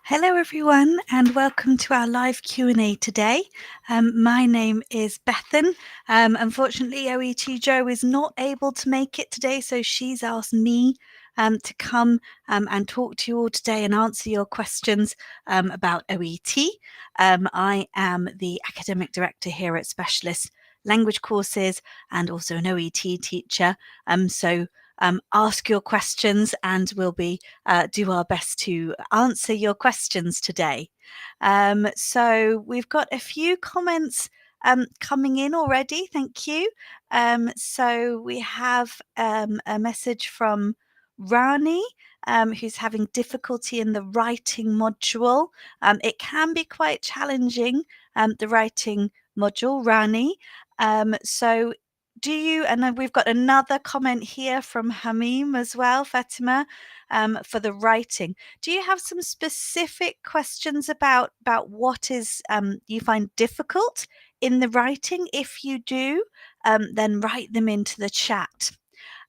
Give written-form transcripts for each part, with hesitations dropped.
Hello everyone and welcome to our live Q&A today. My name is Bethan. Unfortunately, OET Jo is not able to make it today, so she's asked me to come and talk to you all today and answer your questions about OET. I am the Academic Director here at Specialist Language Courses and also an OET teacher. Ask your questions and we'll do our best to answer your questions today. So we've got a few comments coming in already. Thank you. So we have a message from Rani, who's having difficulty in the writing module. It can be quite challenging, the writing module, Rani. So do you, and then we've got another comment here from Hamim as well, Fatima, for the writing. Do you have some specific questions about what is you find difficult in the writing? If you do, then write them into the chat.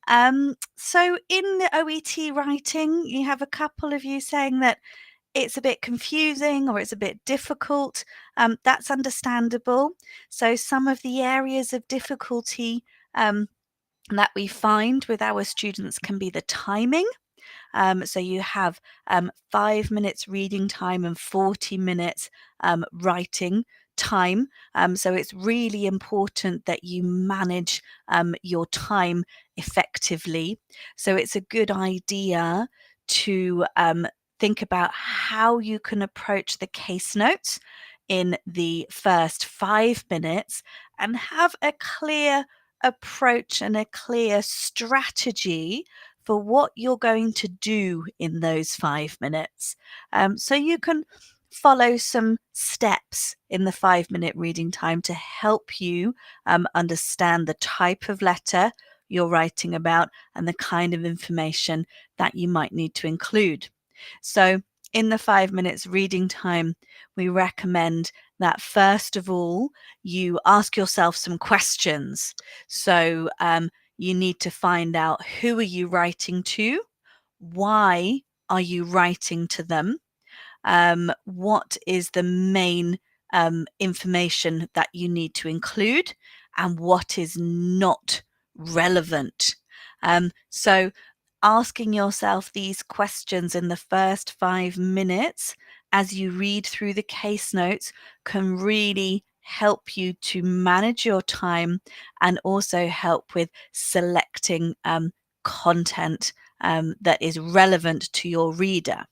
So in the OET writing, you have a couple of you saying that it's a bit confusing or it's a bit difficult. That's understandable. So some of the areas of difficulty that we find with our students can be the timing. So you have 5 minutes reading time and 40 minutes writing time. So it's really important that you manage your time effectively. So it's a good idea to think about how you can approach the case notes in the first 5 minutes and have a clear approach and a clear strategy for what you're going to do in those 5 minutes. So you can follow some steps in the 5-minute reading time to help you understand the type of letter you're writing about and the kind of information that you might need to include. So in the 5 minutes reading time, we recommend that first of all, you ask yourself some questions. So you need to find out, who are you writing to? Why are you writing to them? What is the main information that you need to include, and what is not relevant? So asking yourself these questions in the first 5 minutes as you read through the case notes can really help you to manage your time and also help with selecting content that is relevant to your reader.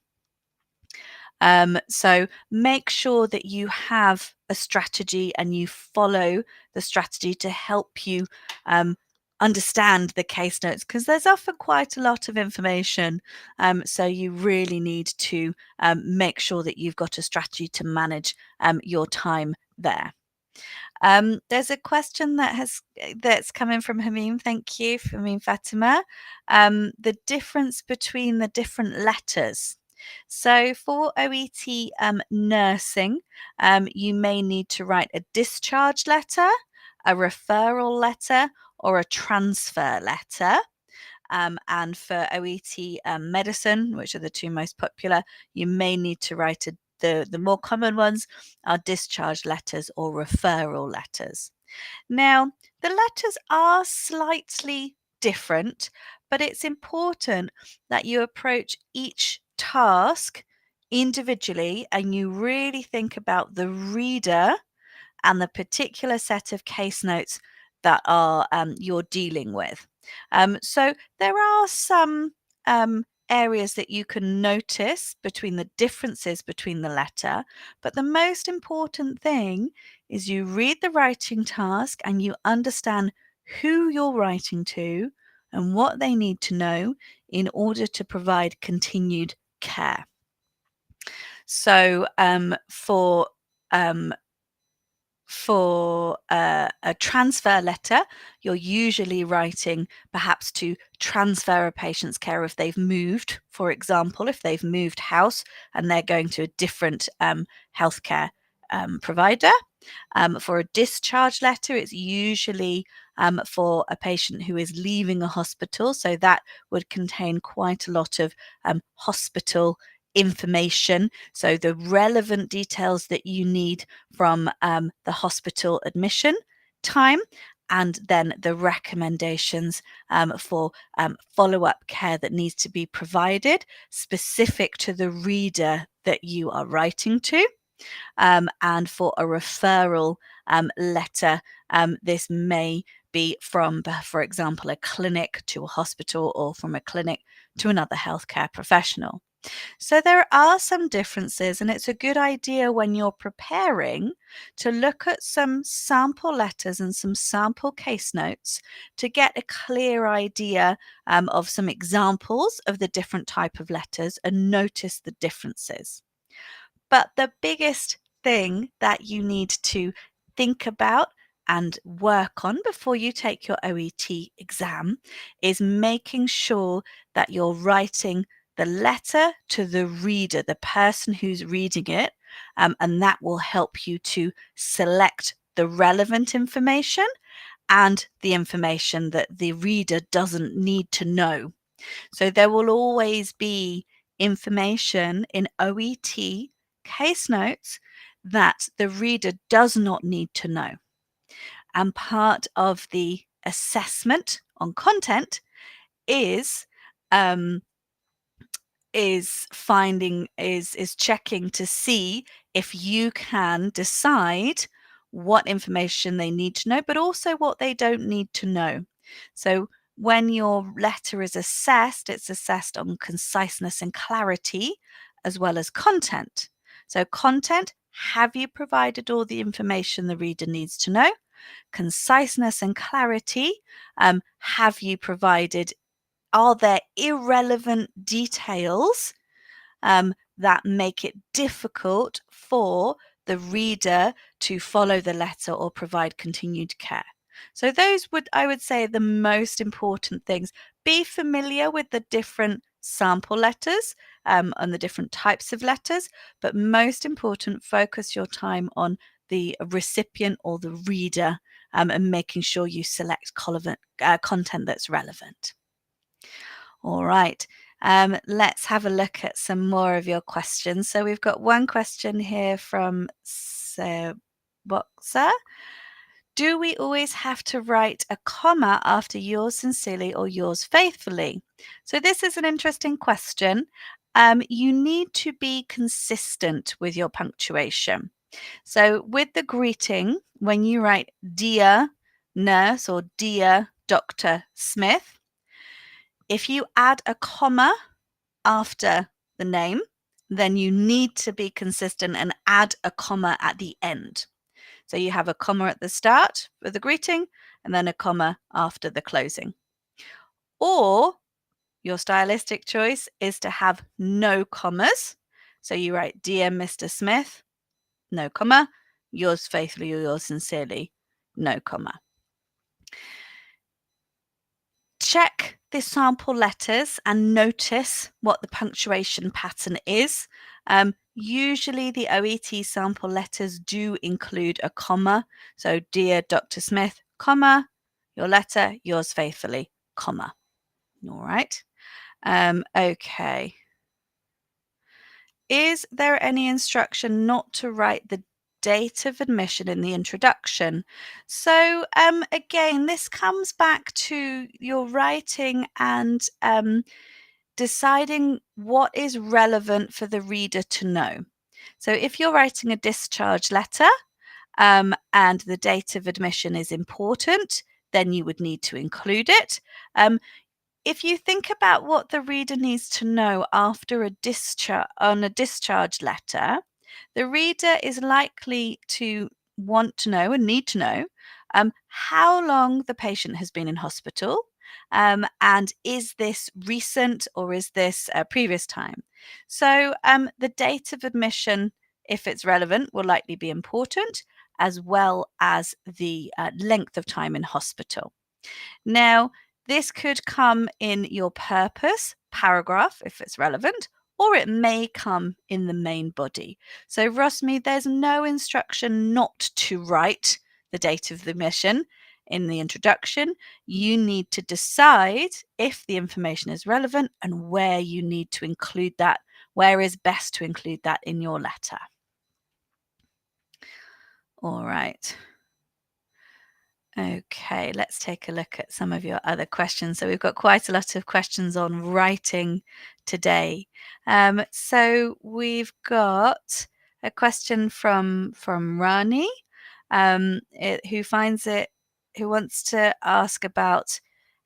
So make sure that you have a strategy and you follow the strategy to help you understand the case notes, because there's often quite a lot of information. So you really need to make sure that you've got a strategy to manage your time there. There's a question that's coming from Hamim. Thank you, Hamim Fatima. The difference between the different letters. So for OET nursing, you may need to write a discharge letter, a referral letter, or a transfer letter. And for OET medicine, which are the two most popular, you may need to write the more common ones are discharge letters or referral letters. Now, the letters are slightly different, but it's important that you approach each task individually and you really think about the reader and the particular set of case notes that are you're dealing with. So there are some areas that you can notice between the differences between the letter, but the most important thing is you read the writing task and you understand who you're writing to and what they need to know in order to provide continued care. So for a transfer letter, you're usually writing perhaps to transfer a patient's care if they've moved, for example, if they've moved house and they're going to a different healthcare provider. For a discharge letter, it's usually for a patient who is leaving a hospital, so that would contain quite a lot of hospital information, so the relevant details that you need from the hospital admission time, and then the recommendations for follow-up care that needs to be provided specific to the reader that you are writing to. And for a referral letter, this may be from, for example, a clinic to a hospital, or from a clinic to another healthcare professional. So there are some differences, and it's a good idea when you're preparing to look at some sample letters and some sample case notes to get a clear idea of some examples of the different type of letters and notice the differences. But the biggest thing that you need to think about and work on before you take your OET exam is making sure that you're writing the letter to the reader, the person who's reading it, and that will help you to select the relevant information and the information that the reader doesn't need to know. So there will always be information in OET case notes that the reader does not need to know. And part of the assessment on content is checking to see if you can decide what information they need to know, but also what they don't need to know. So when your letter is assessed, it's assessed on conciseness and clarity as well as content. So content, have you provided all the information the reader needs to know? Conciseness and clarity, have you provided, are there irrelevant details that make it difficult for the reader to follow the letter or provide continued care? So those I would say, the most important things. Be familiar with the different sample letters and the different types of letters, but most important, focus your time on the recipient or the reader and making sure you select content that's relevant. All right, let's have a look at some more of your questions. So we've got one question here from Boxer. Do we always have to write a comma after yours sincerely or yours faithfully? So this is an interesting question. You need to be consistent with your punctuation. So with the greeting, when you write Dear Nurse or Dear Dr. Smith, if you add a comma after the name, then you need to be consistent and add a comma at the end. So you have a comma at the start for the greeting and then a comma after the closing. Or your stylistic choice is to have no commas. So you write Dear Mr. Smith, no comma, yours faithfully or yours sincerely, no comma. Check the sample letters and notice what the punctuation pattern is. Usually the OET sample letters do include a comma. So Dear Dr. Smith, comma, your letter, yours faithfully, comma. All right. Okay. Is there any instruction not to write the date of admission in the introduction? So again, this comes back to your writing and deciding what is relevant for the reader to know. So if you're writing a discharge letter and the date of admission is important, then you would need to include it. If you think about what the reader needs to know after a discharge letter, the reader is likely to want to know and need to know how long the patient has been in hospital, and is this recent or is this a previous time? So the date of admission, if it's relevant, will likely be important, as well as the length of time in hospital. Now, this could come in your purpose paragraph if it's relevant, or it may come in the main body. So, Rosmi, there's no instruction not to write the date of the admission in the introduction. You need to decide if the information is relevant and where you need to include that where is best to include that in your letter? All right. Okay, let's take a look at some of your other questions. So we've got quite a lot of questions on writing today. So we've got a question from Rani, who wants to ask about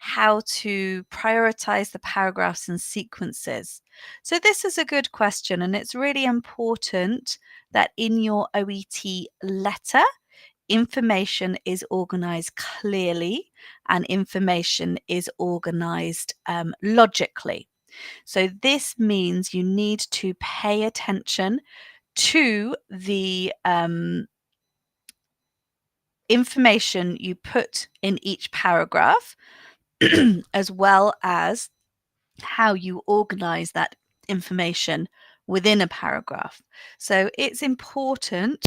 how to prioritize the paragraphs and sequences. So this is a good question, and it's really important that in your OET letter, information is organized clearly and information is organized logically. So this means you need to pay attention to the information you put in each paragraph, as well as how you organize that information within a paragraph. So it's important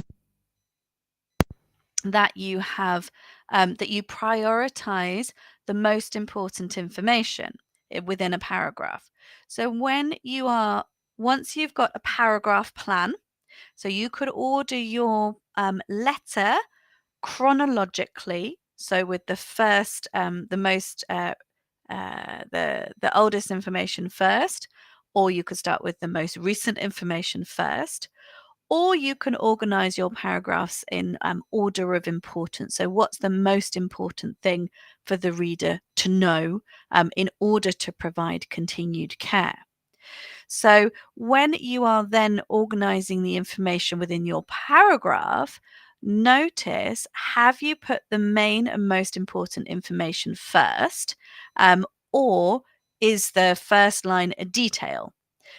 that you have that you prioritize the most important information within a paragraph. So once you've got a paragraph plan, so you could order your letter chronologically. So with the first, the most, the oldest information first, or you could start with the most recent information first, or you can organize your paragraphs in order of importance. So, what's the most important thing for the reader to know in order to provide continued care? So, when you are then organizing the information within your paragraph, notice, have you put the main and most important information first, or is the first line a detail?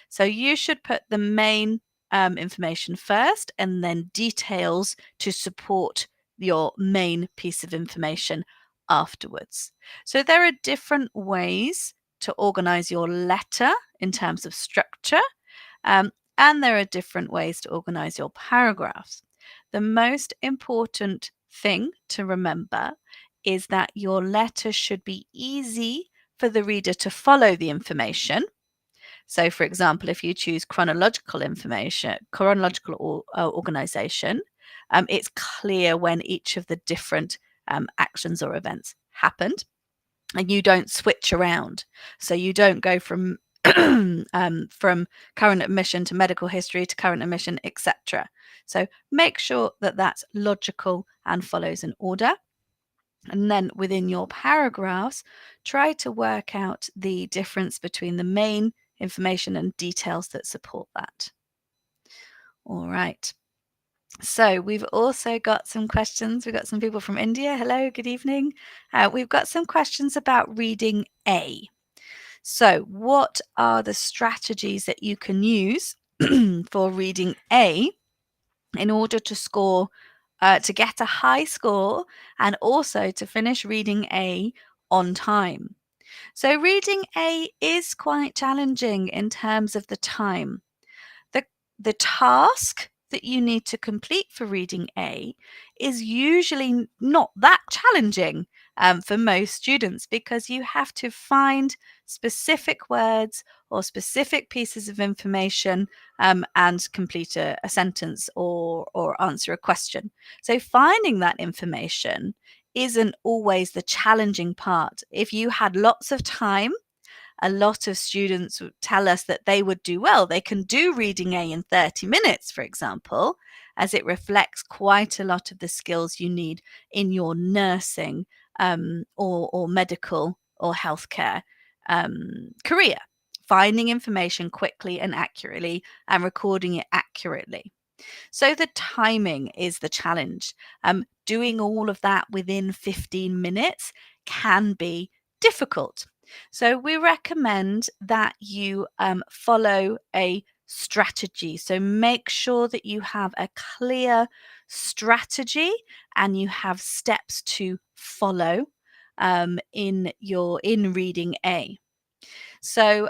So you should put the main information first and then details to support your main piece of information afterwards. So there are different ways to organize your letter in terms of structure, and there are different ways to organize your paragraphs. The most important thing to remember is that your letter should be easy for the reader to follow the information. So, for example, if you choose chronological organization, it's clear when each of the different actions or events happened, and you don't switch around. So you don't go from from current admission to medical history to current admission, etc. So make sure that that's logical and follows an order. And then within your paragraphs, try to work out the difference between the main information and details that support that. All right. So we've also got some questions. We've got some people from India. Hello, good evening. We've got some questions about reading A. So what are the strategies that you can use for reading A in order to score, to get a high score and also to finish reading A on time? So reading A is quite challenging in terms of the time. The task that you need to complete for reading A is usually not that challenging for most students, because you have to find specific words or specific pieces of information and complete a sentence or answer a question. So finding that information isn't always the challenging part. If you had lots of time, a lot of students would tell us that they would do well. They can do reading A in 30 minutes, for example, as it reflects quite a lot of the skills you need in your nursing or medical or healthcare career. Finding information quickly and accurately and recording it accurately. So the timing is the challenge. Doing all of that within 15 minutes can be difficult. So we recommend that you follow a strategy. So make sure that you have a clear strategy and you have steps to follow in reading A. So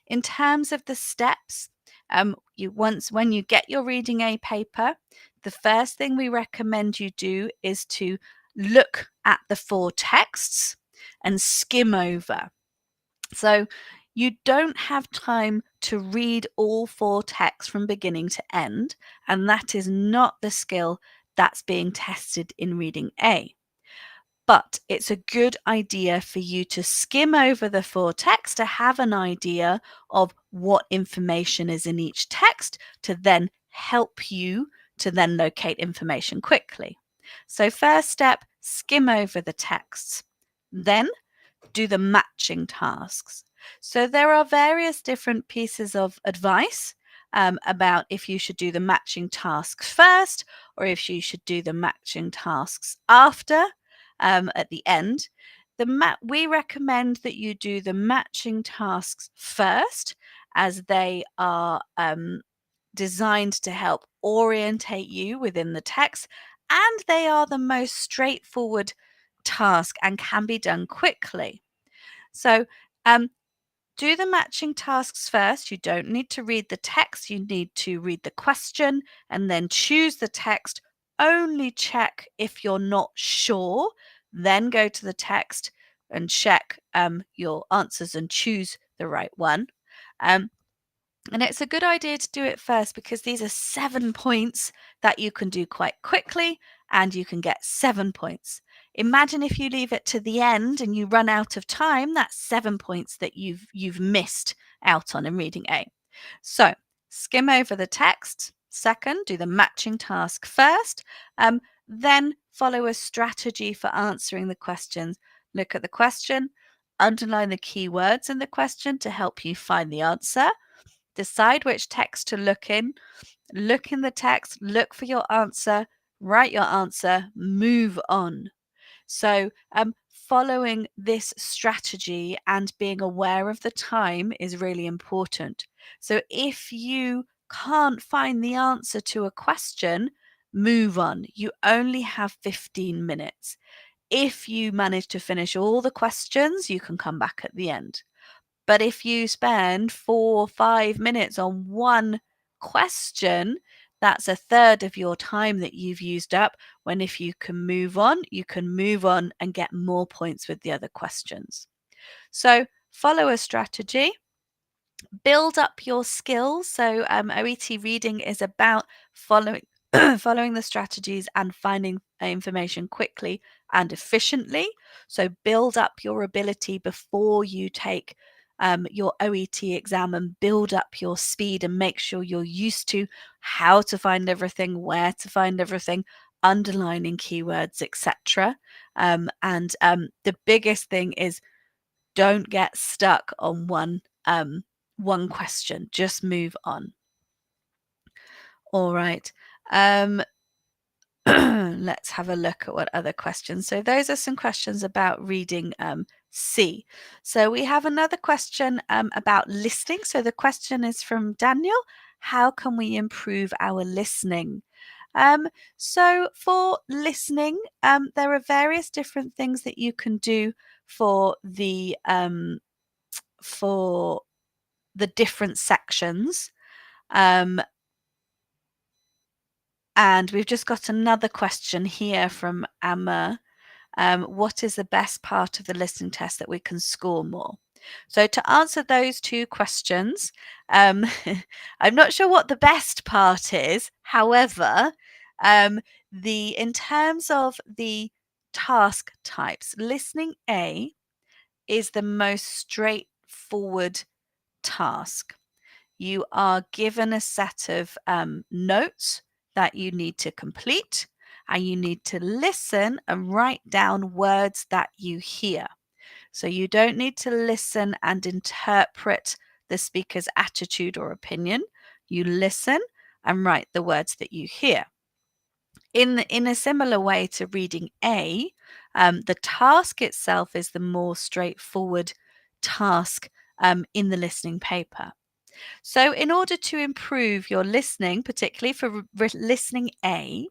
in terms of the steps, when you get your reading A paper, the first thing we recommend you do is to look at the 4 texts and skim over. So You don't have time to read all 4 texts from beginning to end, and that is not the skill that's being tested in reading A. But it's a good idea for you to skim over the 4 texts to have an idea of what information is in each text to then help you to then locate information quickly. So first step, skim over the texts. Then do the matching tasks. So there are various different pieces of advice about if you should do the matching tasks first or if you should do the matching tasks after at the end. We recommend that you do the matching tasks first, as they are designed to help orientate you within the text, and they are the most straightforward task and can be done quickly. So, do the matching tasks first. You don't need to read the text, you need to read the question and then choose the text. Only check if you're not sure, then go to the text and check your answers and choose the right one. And it's a good idea to do it first because these are 7 points that you can do quite quickly and you can get 7 points. Imagine if you leave it to the end and you run out of time, that's 7 points that you've missed out on in reading A. So skim over the text. Second, do the matching task first. Then follow a strategy for answering the questions. Look at the question, underline the key words in the question to help you find the answer. Decide which text to look in the text, look for your answer, write your answer, move on. So, following this strategy and being aware of the time is really important. So, if you can't find the answer to a question, move on. You only have 15 minutes. If you manage to finish all the questions, you can come back at the end. But if you spend 4 or 5 minutes on one question, that's a third of your time that you've used up, when if you can move on, you can move on and get more points with the other questions. So follow a strategy, build up your skills. So OET reading is about following following the strategies and finding information quickly and efficiently. So build up your ability before you take your OET exam and build up your speed and make sure you're used to how to find everything, where to find everything, underlining keywords, etc. And the biggest thing is don't get stuck on one question. Just move on. All right. Let's have a look at what other questions. So those are some questions about reading C. So we have another question about listening. So the question is from Daniel. How can we improve our listening? So for listening, there are various different things that you can do for the different sections. And we've just got another question here from Amma. What is the best part of the listening test that we can score more? So to answer those two questions, I'm not sure what the best part is. However, in terms of the task types, listening A is the most straightforward task. You are given a set of notes that you need to complete, and you need to listen and write down words that you hear. So you don't need to listen and interpret the speaker's attitude or opinion. You listen and write the words that you hear. In a similar way to reading A, the task itself is the more straightforward task in the listening paper. So, in order to improve your listening, particularly for listening A,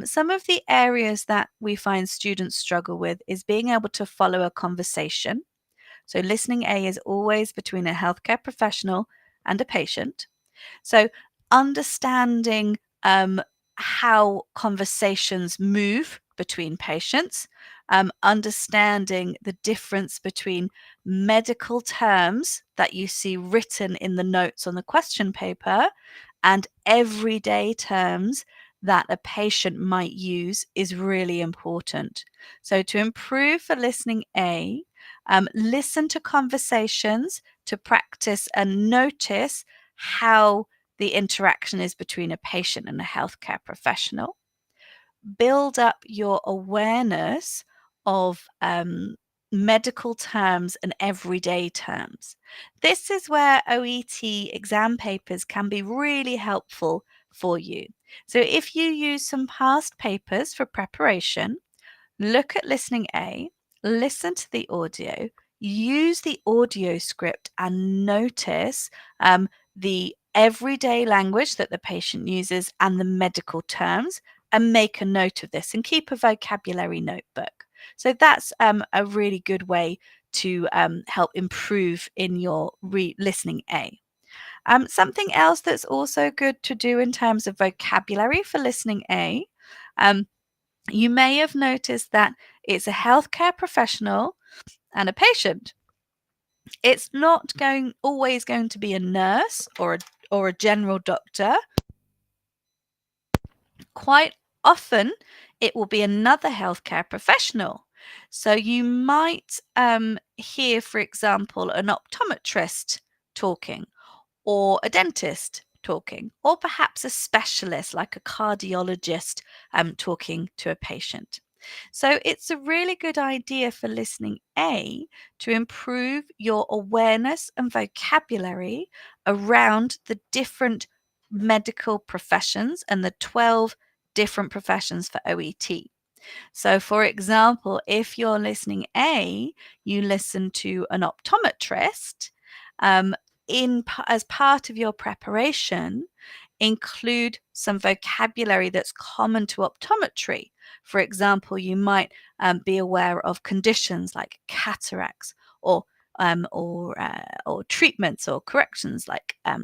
some of the areas that we find students struggle with is being able to follow a conversation. So, listening A is always between a healthcare professional and a patient. So, understanding how conversations move between patients, understanding the difference between medical terms that you see written in the notes on the question paper and everyday terms that a patient might use is really important. So to improve for listening A, listen to conversations to practice and notice how the interaction is between a patient and a healthcare professional. Build up your awareness of medical terms and everyday terms. This is where OET exam papers can be really helpful for you. So if you use some past papers for preparation, look at listening A, listen to the audio, use the audio script and notice the everyday language that the patient uses and the medical terms, and make a note of this and keep a vocabulary notebook. So that's a really good way to help improve in your listening A. Something else that's also good to do in terms of vocabulary for listening A, you may have noticed that it's a healthcare professional and a patient. It's not always going to be a nurse or a general doctor. Quite often, it will be another healthcare professional. So you might hear, for example, an optometrist talking, or a dentist talking, or perhaps a specialist like a cardiologist talking to a patient. So it's a really good idea for listening A to improve your awareness and vocabulary around the different medical professions and the 12 different professions for OET. So, for example, if you're listening A, you listen to an optometrist. Um, as part of your preparation, include some vocabulary that's common to optometry. For example, you might be aware of conditions like cataracts, or treatments or corrections like uh,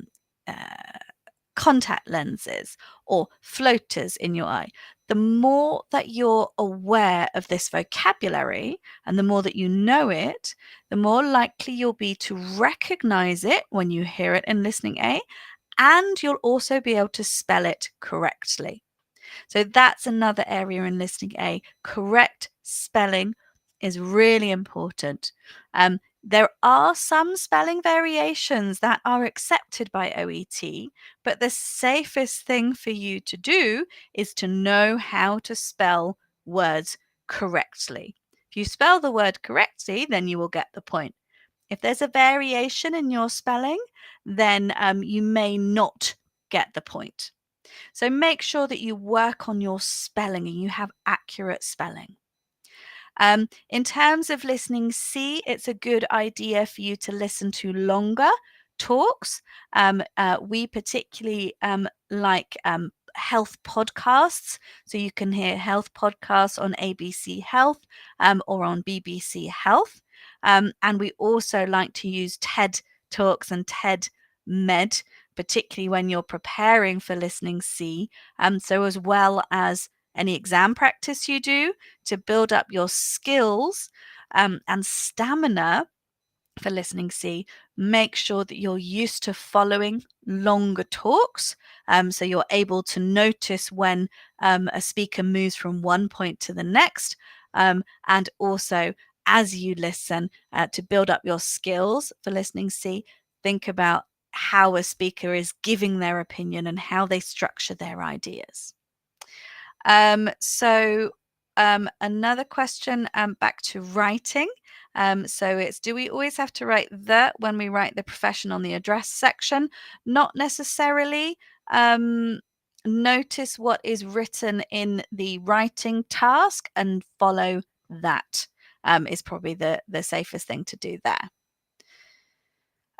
contact lenses or floaters in your eye. The more that you're aware of this vocabulary and the more that you know it, the more likely you'll be to recognize it when you hear it in listening A, and you'll also be able to spell it correctly. So that's another area in listening A. Correct spelling is really important. There are some spelling variations that are accepted by OET, but the safest thing for you to do is to know how to spell words correctly. If you spell the word correctly, then you will get the point. If there's a variation in your spelling, then you may not get the point. So make sure that you work on your spelling and you have accurate spelling. In terms of listening C, it's a good idea for you to listen to longer talks. We particularly like health podcasts. So you can hear health podcasts on ABC Health or on BBC Health. And we also like to use TED Talks and TED Med, particularly when you're preparing for listening C. So as well as any exam practice you do to build up your skills and stamina for listening C, make sure that you're used to following longer talks. So you're able to notice when a speaker moves from one point to the next. And also, as you listen to build up your skills for listening C, think about how a speaker is giving their opinion and how they structure their ideas. Another question back to writing. So it's, do we always have to write the when we write the profession on the address section? Not necessarily. Notice what is written in the writing task and follow that is probably the safest thing to do there.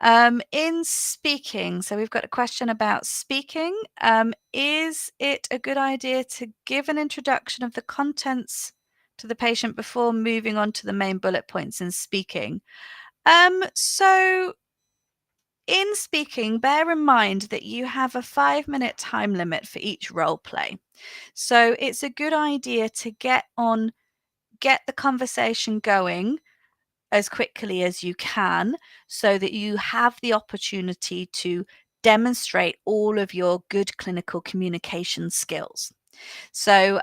In speaking, so we've got a question about speaking. Is it a good idea to give an introduction of the contents to the patient before moving on to the main bullet points in speaking? So in speaking, bear in mind that you have a 5-minute time limit for each role play. So it's a good idea to get the conversation going as quickly as you can so that you have the opportunity to demonstrate all of your good clinical communication skills. So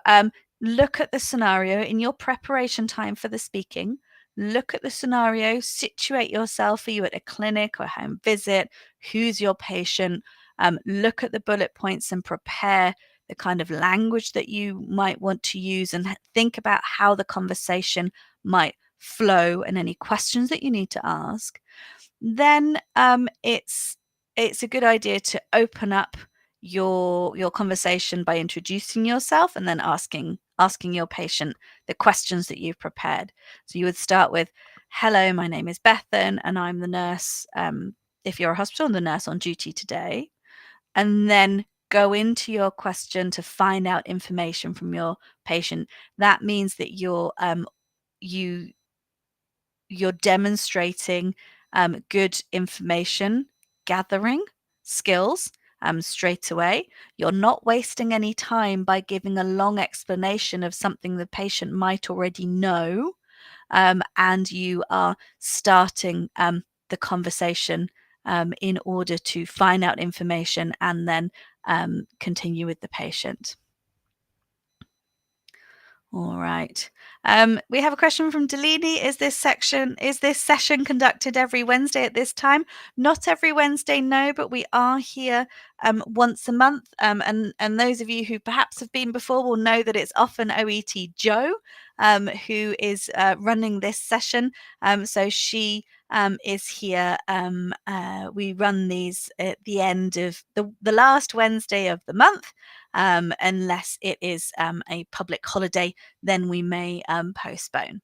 look at the scenario in your preparation time for the speaking. Look at the scenario, situate yourself. Are you at a clinic or home visit? Who's your patient? Look at the bullet points and prepare the kind of language that you might want to use, and think about how the conversation might flow and any questions that you need to ask. Then it's a good idea to open up your conversation by introducing yourself and then asking your patient the questions that you've prepared. So you would start with, "Hello, my name is Bethan, and I'm the nurse. If you're a hospital, I'm the nurse on duty today," and then go into your question to find out information from your patient. That means that you you're demonstrating good information gathering skills straight away. You're not wasting any time by giving a long explanation of something the patient might already know, and you are starting the conversation in order to find out information and then continue with the patient. All right. We have a question from Delaney. Is this session conducted every Wednesday at this time? Not every Wednesday, no, but we are here once a month. And those of you who perhaps have been before will know that it's often OET Jo who is running this session. So she is here. We run these at the end of the last Wednesday of the month. Unless it is a public holiday, then we may postpone.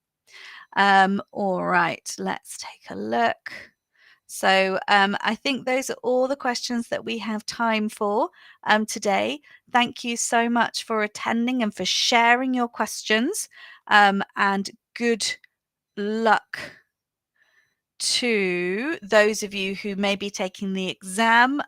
All right, let's take a look. So I think those are all the questions that we have time for today. Thank you so much for attending and for sharing your questions, and good luck to those of you who may be taking the exam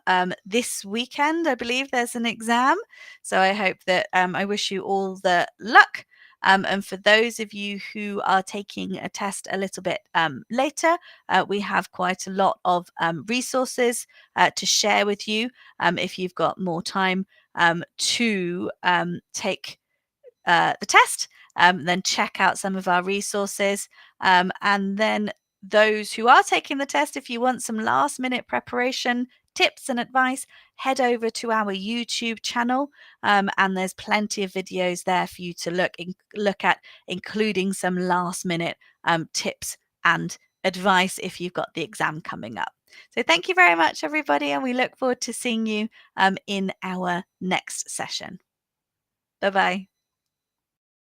this weekend. I believe there's an exam, so I hope that I wish you all the luck. And for those of you who are taking a test a little bit later, we have quite a lot of resources to share with you if you've got more time to take the test. Then check out some of our resources, and then those who are taking the test, if you want some last minute preparation tips and advice, head over to our YouTube channel, and there's plenty of videos there for you to look at, including some last minute tips and advice if you've got the exam coming up. So thank you very much, everybody, and we look forward to seeing you in our next session. Bye bye.